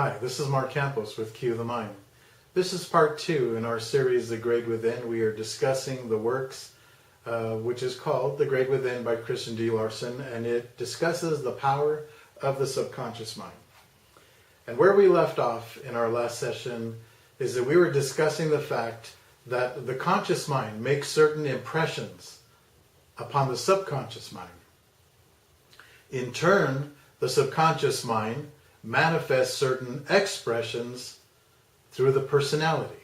Hi, this is Mark Campos with Cue the Mind. This is part 2 in our series, The Great Within. We are discussing the works, which is called The Great Within by Christian D. Larson, and it discusses the power of the subconscious mind. And where we left off in our last session is that we were discussing the fact that the conscious mind makes certain impressions upon the subconscious mind. In turn, the subconscious mind manifests certain expressions through the personality.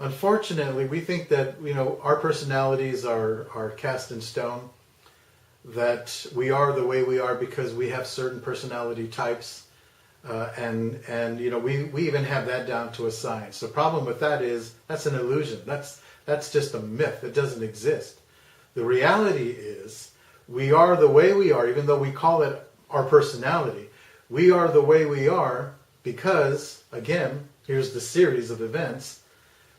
Unfortunately, we think that our personalities are cast in stone, that we are the way we are because we have certain personality types, and we even have that down to a science. The problem with that is that's an illusion. That's just a myth. It doesn't exist. The reality is we are the way we are, even though we call it our personality. We are the way we are because, again, here's the series of events.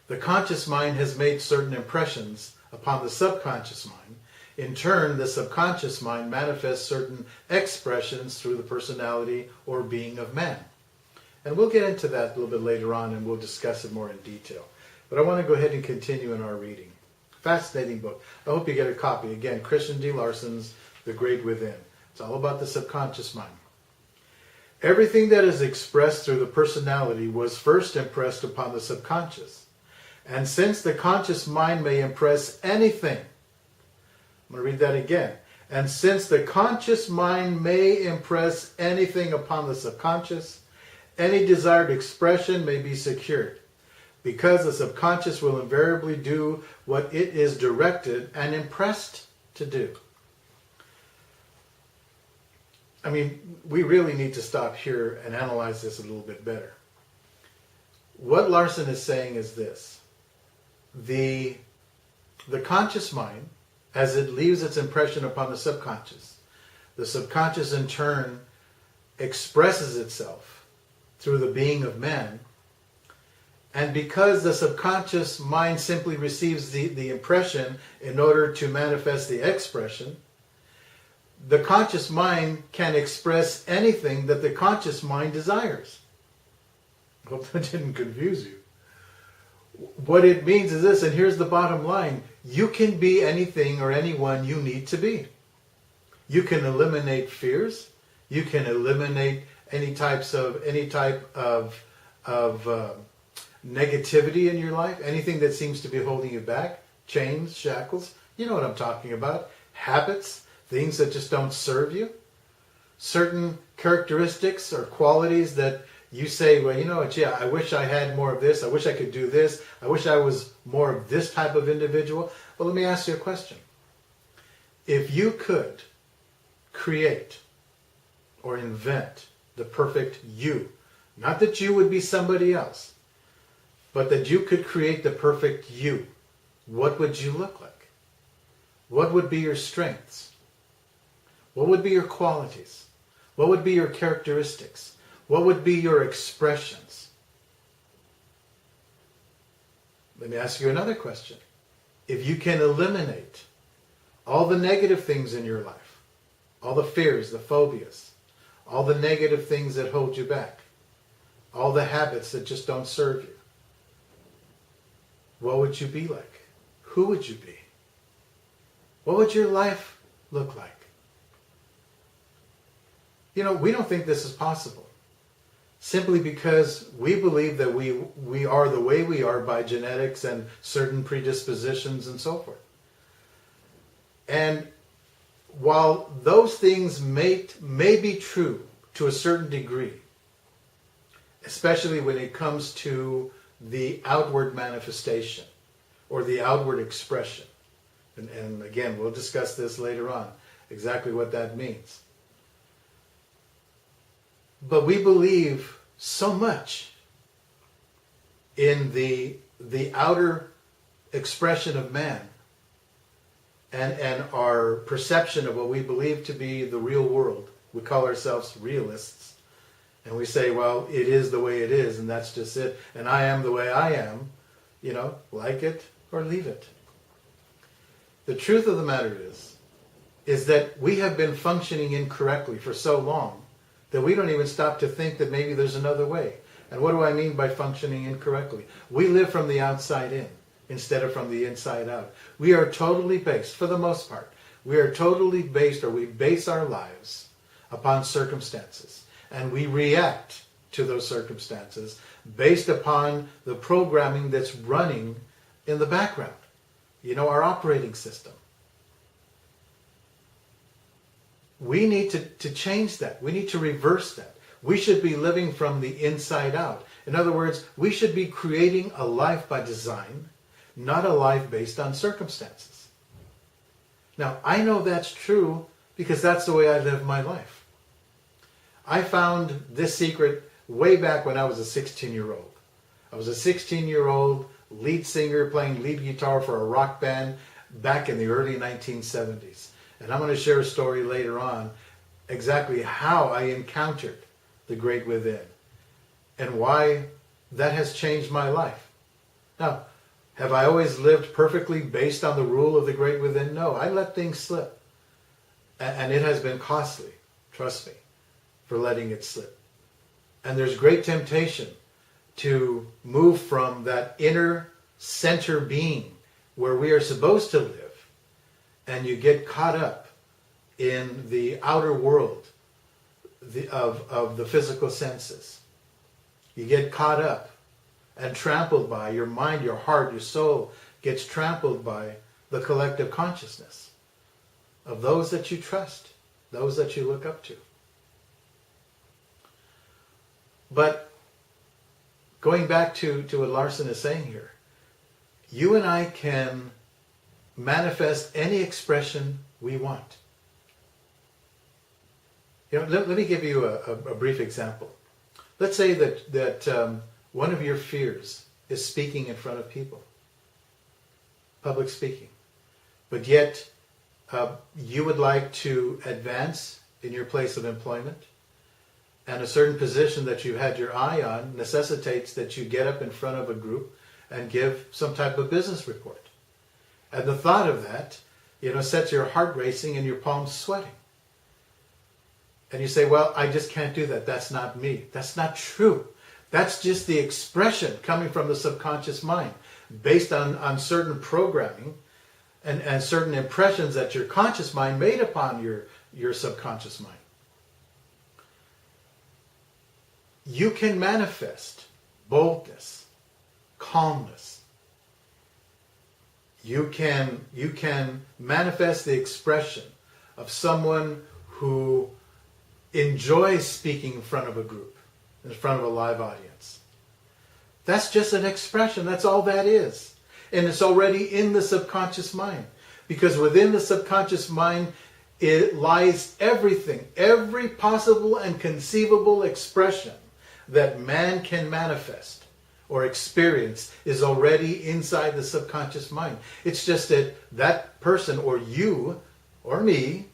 The conscious mind has made certain impressions upon the subconscious mind. In turn, the subconscious mind manifests certain expressions through the personality or being of man. And we'll get into that a little bit later on, and we'll discuss it more in detail. But I want to go ahead and continue in our reading. Fascinating book. I hope you get a copy. Again, Christian D. Larson's The Great Within. It's all about the subconscious mind. Everything that is expressed through the personality was first impressed upon the subconscious. And since the conscious mind may impress anything, I'm going to read that again. And since the conscious mind may impress anything upon the subconscious, any desired expression may be secured, because the subconscious will invariably do what it is directed and impressed to do. I mean, we really need to stop here and analyze this a little bit better. What Larson is saying is this. The conscious mind, as it leaves its impression upon the subconscious in turn expresses itself through the being of man. And because the subconscious mind simply receives the impression in order to manifest the expression, the conscious mind can express anything that the conscious mind desires. I hope that didn't confuse you. What it means is this, and here's the bottom line. You can be anything or anyone you need to be. You can eliminate fears. You can eliminate any type of negativity in your life, anything that seems to be holding you back, chains, shackles. You know what I'm talking about. Habits, things that just don't serve you. Certain characteristics or qualities that you say, well, you know what, I wish I had more of this. I wish I could do this. I wish I was more of this type of individual. Well, let me ask you a question. If you could create or invent the perfect you, not that you would be somebody else, but that you could create the perfect you, what would you look like? What would be your strengths? What would be your qualities? What would be your characteristics? What would be your expressions? Let me ask you another question. If you can eliminate all the negative things in your life, all the fears, the phobias, all the negative things that hold you back, all the habits that just don't serve you, what would you be like? Who would you be? What would your life look like? We don't think this is possible. Simply because we believe that we are the way we are by genetics and certain predispositions and so forth. And while those things may be true to a certain degree, especially when it comes to the outward manifestation or the outward expression, and again, we'll discuss this later on, exactly what that means. But we believe so much in the outer expression of man and our perception of what we believe to be the real world. We call ourselves realists. And we say, well, it is the way it is, and that's just it. And I am the way I am. Like it or leave it. The truth of the matter is that we have been functioning incorrectly for so long that we don't even stop to think that maybe there's another way. And what do I mean by functioning incorrectly? We live from the outside in instead of from the inside out. We are totally based, for the most part, we are totally based, or we base our lives upon circumstances. And we react to those circumstances based upon the programming that's running in the background. You know, our operating system. We need to change that. We need to reverse that. We should be living from the inside out. In other words, we should be creating a life by design, not a life based on circumstances. Now, I know that's true because that's the way I live my life. I found this secret way back when I was a 16-year-old. I was a 16-year-old lead singer playing lead guitar for a rock band back in the early 1970s. And I'm going to share a story later on exactly how I encountered the great within and why that has changed my life. Now, have I always lived perfectly based on the rule of the great within? No, I let things slip. And it has been costly, trust me, for letting it slip. And there's great temptation to move from that inner center being where we are supposed to live, and you get caught up in the outer world of the physical senses. You get caught up and trampled by your mind, your heart, your soul gets trampled by the collective consciousness of those that you trust, those that you look up to. But going back to what Larson is saying here, you and I can manifest any expression we want. You know, let me give you a brief example. Let's say that one of your fears is speaking in front of people, public speaking, but yet you would like to advance in your place of employment, and a certain position that you had your eye on necessitates that you get up in front of a group and give some type of business report. And the thought of that, you know, sets your heart racing and your palms sweating. And you say, well, I just can't do that. That's not me. That's not true. That's just the expression coming from the subconscious mind based on certain programming and certain impressions that your conscious mind made upon your subconscious mind. You can manifest boldness, calmness. You can manifest the expression of someone who enjoys speaking in front of a group, in front of a live audience. That's just an expression. That's all that is. And it's already in the subconscious mind. Because within the subconscious mind, it lies everything, every possible and conceivable expression that man can manifest or experience is already inside the subconscious mind. It's just that that person or you or me,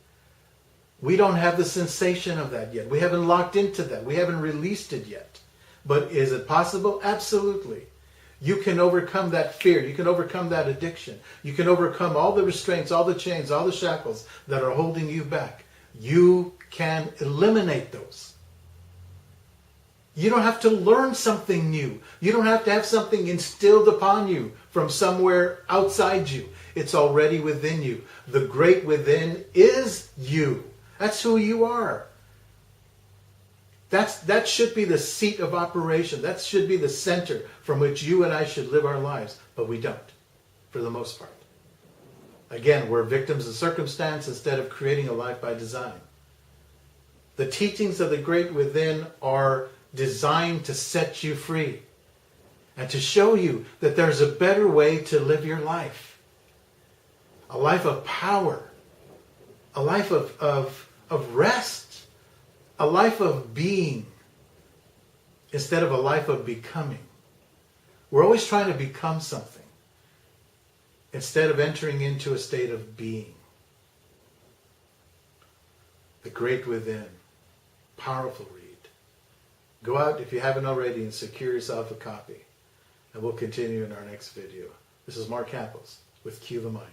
we don't have the sensation of that yet. We haven't locked into that. We haven't released it yet. But is it possible? Absolutely. You can overcome that fear. You can overcome that addiction. You can overcome all the restraints, all the chains, all the shackles that are holding you back. You can eliminate those. You don't have to learn something new. You don't have to have something instilled upon you from somewhere outside you. It's already within you. The great within is you. That's who you are. That should be the seat of operation. That should be the center from which you and I should live our lives. But we don't, for the most part. Again, we're victims of circumstance instead of creating a life by design. The teachings of the great within are designed to set you free and to show you that there's a better way to live your life. A life of power, a life of rest, a life of being instead of a life of becoming. We're always trying to become something instead of entering into a state of being. The Great Within. Powerful read. Go out, if you haven't already, and secure yourself a copy. And we'll continue in our next video. This is Mark Campos with Cue the Mind.